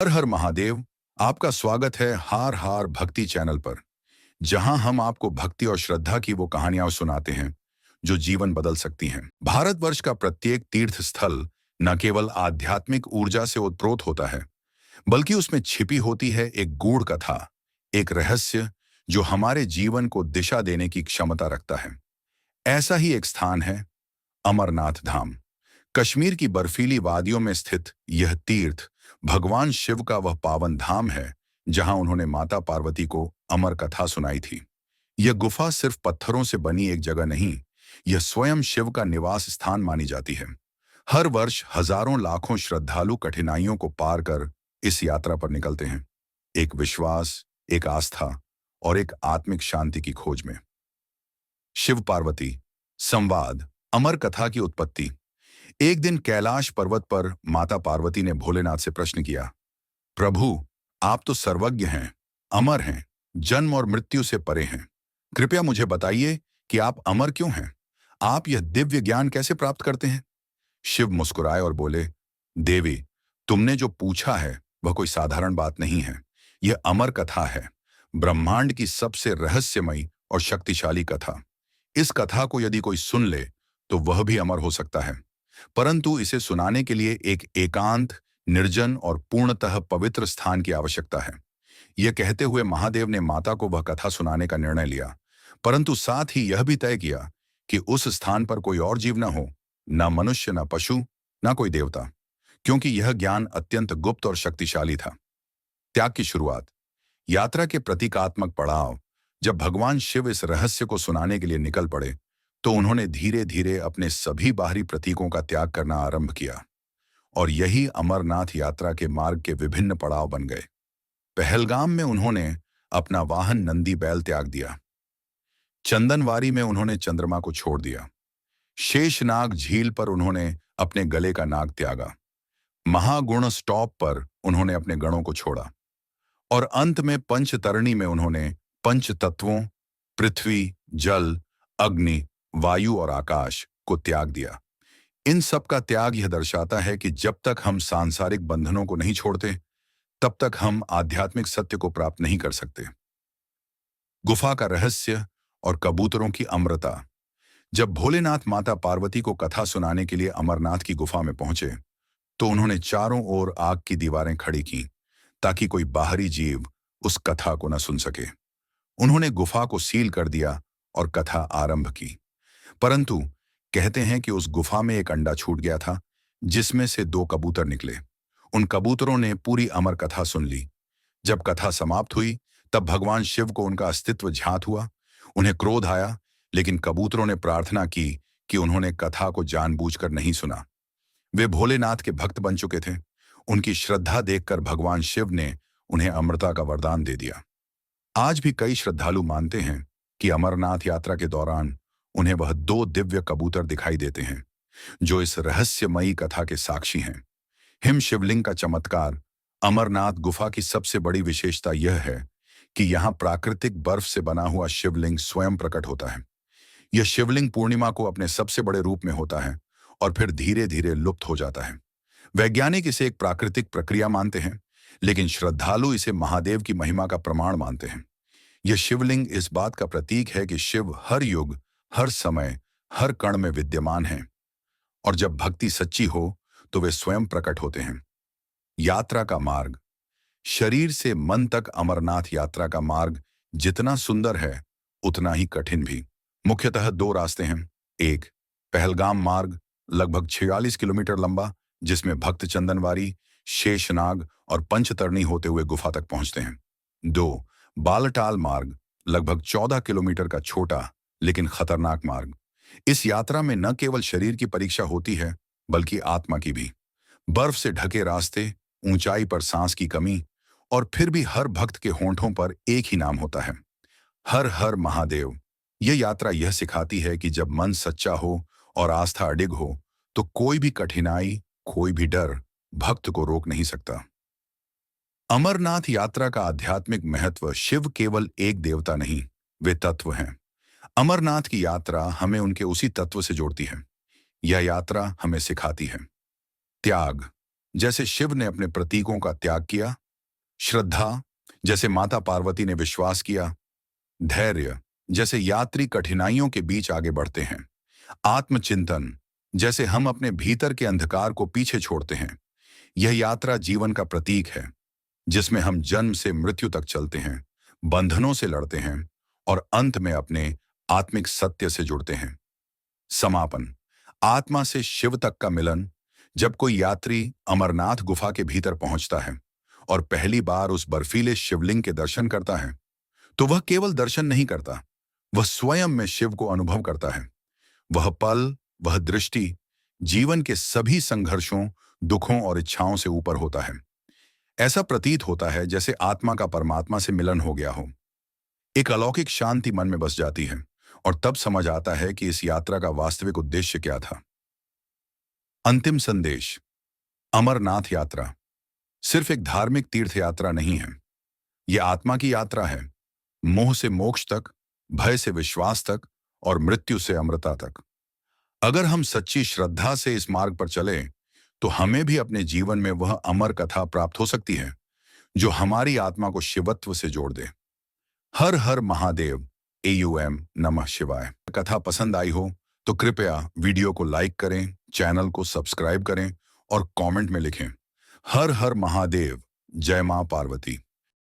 हर हर महादेव। आपका स्वागत है हार हार भक्ति चैनल पर, जहां हम आपको भक्ति और श्रद्धा की वो कहानियां सुनाते हैं जो जीवन बदल सकती हैं। भारतवर्ष का प्रत्येक तीर्थ स्थल न केवल आध्यात्मिक ऊर्जा से उत्प्रोत होता है, बल्कि उसमें छिपी होती है एक गूढ़ कथा, एक रहस्य जो हमारे जीवन को दिशा देने की क्षमता रखता है। ऐसा ही एक स्थान है अमरनाथ धाम। कश्मीर की बर्फीली वादियों में स्थित यह तीर्थ भगवान शिव का वह पावन धाम है जहां उन्होंने माता पार्वती को अमर कथा सुनाई थी। यह गुफा सिर्फ पत्थरों से बनी एक जगह नहीं, यह स्वयं शिव का निवास स्थान मानी जाती है। हर वर्ष हजारों लाखों श्रद्धालु कठिनाइयों को पार कर इस यात्रा पर निकलते हैं, एक विश्वास, एक आस्था और एक आत्मिक शांति की खोज में। शिव पार्वती संवाद। अमर कथा की उत्पत्ति। एक दिन कैलाश पर्वत पर माता पार्वती ने भोलेनाथ से प्रश्न किया, प्रभु, आप तो सर्वज्ञ हैं, अमर हैं, जन्म और मृत्यु से परे हैं। कृपया मुझे बताइए कि आप अमर क्यों हैं? आप यह दिव्य ज्ञान कैसे प्राप्त करते हैं? शिव मुस्कुराए और बोले, देवी, तुमने जो पूछा है वह कोई साधारण बात नहीं है। यह अमर कथा है, ब्रह्मांड की सबसे रहस्यमयी और शक्तिशाली कथा। इस कथा को यदि कोई सुन ले तो वह भी अमर हो सकता है, परंतु इसे सुनाने के लिए एक एकांत, निर्जन और पूर्णतः पवित्र स्थान की आवश्यकता है। यह कहते हुए महादेव ने माता को वह कथा सुनाने का निर्णय लिया, परंतु साथ ही यह भी तय किया कि उस स्थान पर कोई और जीव न हो, न मनुष्य, न पशु, न कोई देवता, क्योंकि यह ज्ञान अत्यंत गुप्त और शक्तिशाली था। त्याग की शुरुआत। यात्रा के प्रतीकात्मक पड़ाव। जब भगवान शिव इस रहस्य को सुनाने के लिए निकल पड़े तो उन्होंने धीरे धीरे अपने सभी बाहरी प्रतीकों का त्याग करना आरंभ किया, और यही अमरनाथ यात्रा के मार्ग के विभिन्न पड़ाव बन गए। पहलगाम में उन्होंने अपना वाहन नंदी बैल त्याग दिया। चंदनवारी में उन्होंने चंद्रमा को छोड़ दिया। शेषनाग झील पर उन्होंने अपने गले का नाग त्यागा। महागुण स्टॉप पर उन्होंने अपने गणों को छोड़ा, और अंत में पंचतरणी में उन्होंने पंच तत्वों पृथ्वी, जल, अग्नि, वायु और आकाश को त्याग दिया। इन सब का त्याग यह दर्शाता है कि जब तक हम सांसारिक बंधनों को नहीं छोड़ते, तब तक हम आध्यात्मिक सत्य को प्राप्त नहीं कर सकते। गुफा का रहस्य और कबूतरों की अमरता। जब भोलेनाथ माता पार्वती को कथा सुनाने के लिए अमरनाथ की गुफा में पहुंचे तो उन्होंने चारों ओर आग की दीवारें खड़ी की ताकि कोई बाहरी जीव उस कथा को न सुन सके। उन्होंने गुफा को सील कर दिया और कथा आरंभ की, परंतु कहते हैं कि उस गुफा में एक अंडा छूट गया था जिसमें से 2 कबूतर निकले। उन कबूतरों ने पूरी अमर कथा सुन ली। जब कथा समाप्त हुई तब भगवान शिव को उनका अस्तित्व ज्ञात हुआ। उन्हें क्रोध आया, लेकिन कबूतरों ने प्रार्थना की कि उन्होंने कथा को जानबूझकर नहीं सुना। वे भोलेनाथ के भक्त बन चुके थे। उनकी श्रद्धा देखकर भगवान शिव ने उन्हें अमरता का वरदान दे दिया। आज भी कई श्रद्धालु मानते हैं कि अमरनाथ यात्रा के दौरान उन्हें वह 2 दिव्य कबूतर दिखाई देते हैं जो इस रहस्यमयी कथा के साक्षी हैं। हिम शिवलिंग का चमत्कार। अमरनाथ गुफा की सबसे बड़ी विशेषता यह है कि यहाँ प्राकृतिक बर्फ से बना हुआ शिवलिंग स्वयं प्रकट होता है। यह शिवलिंग पूर्णिमा को अपने सबसे बड़े रूप में होता है और फिर धीरे धीरे लुप्त हो जाता है। वैज्ञानिक इसे एक प्राकृतिक प्रक्रिया मानते हैं, लेकिन श्रद्धालु इसे महादेव की महिमा का प्रमाण मानते हैं। यह शिवलिंग इस बात का प्रतीक है कि शिव हर युग, हर समय, हर कण में विद्यमान हैं, और जब भक्ति सच्ची हो तो वे स्वयं प्रकट होते हैं। यात्रा का मार्ग। शरीर से मन तक अमरनाथ यात्रा का मार्ग जितना सुंदर है उतना ही कठिन भी। मुख्यतः 2 रास्ते हैं। एक, पहलगाम मार्ग, लगभग 46 किलोमीटर लंबा, जिसमें भक्त चंदनवारी, शेषनाग और पंचतरणी होते हुए गुफा तक पहुंचते हैं। 2, बालटाल मार्ग, लगभग 14 किलोमीटर का छोटा लेकिन खतरनाक मार्ग। इस यात्रा में न केवल शरीर की परीक्षा होती है बल्कि आत्मा की भी। बर्फ से ढके रास्ते, ऊंचाई पर सांस की कमी, और फिर भी हर भक्त के होंठों पर एक ही नाम होता है, हर हर महादेव। यह यात्रा यह सिखाती है कि जब मन सच्चा हो और आस्था अडिग हो तो कोई भी कठिनाई, कोई भी डर भक्त को रोक नहीं सकता। अमरनाथ यात्रा का आध्यात्मिक महत्व। शिव केवल एक देवता नहीं, वे तत्व हैं। अमरनाथ की यात्रा हमें उनके उसी तत्व से जोड़ती है। यह यात्रा हमें सिखाती है त्याग। जैसे शिव ने अपने प्रतीकों का त्याग किया, श्रद्धा, जैसे माता पार्वती ने विश्वास किया, धैर्य, जैसे यात्री कठिनाइयों के बीच आगे बढ़ते हैं, आत्मचिंतन, जैसे हम अपने भीतर के अंधकार को पीछे छोड़ते हैं। यह यात्रा जीवन का प्रतीक है, जिसमें हम जन्म से मृत्यु तक चलते हैं, बंधनों से लड़ते हैं और अंत में अपने आत्मिक सत्य से जुड़ते हैं। समापन, आत्मा से शिव तक का मिलन। जब कोई यात्री अमरनाथ गुफा के भीतर पहुंचता है और पहली बार उस बर्फीले शिवलिंग के दर्शन करता है, तो वह केवल दर्शन नहीं करता, वह स्वयं में शिव को अनुभव करता है। वह पल, वह दृष्टि जीवन के सभी संघर्षों, दुखों और इच्छाओं से ऊपर होता है। ऐसा प्रतीत होता है जैसे आत्मा का परमात्मा से मिलन हो गया हो। एक अलौकिक शांति मन में बस जाती है और तब समझ आता है कि इस यात्रा का वास्तविक उद्देश्य क्या था। अंतिम संदेश। अमरनाथ यात्रा सिर्फ एक धार्मिक तीर्थ यात्रा नहीं है, यह आत्मा की यात्रा है, मोह से मोक्ष तक, भय से विश्वास तक और मृत्यु से अमरता तक। अगर हम सच्ची श्रद्धा से इस मार्ग पर चले, तो हमें भी अपने जीवन में वह अमर कथा प्राप्त हो सकती है जो हमारी आत्मा को शिवत्व से जोड़ दे। हर हर महादेव। AUM नमः शिवाय। कथा पसंद आई हो तो कृपया वीडियो को लाइक करें, चैनल को सब्सक्राइब करें और कमेंट में लिखें, हर हर महादेव, जय मां पार्वती।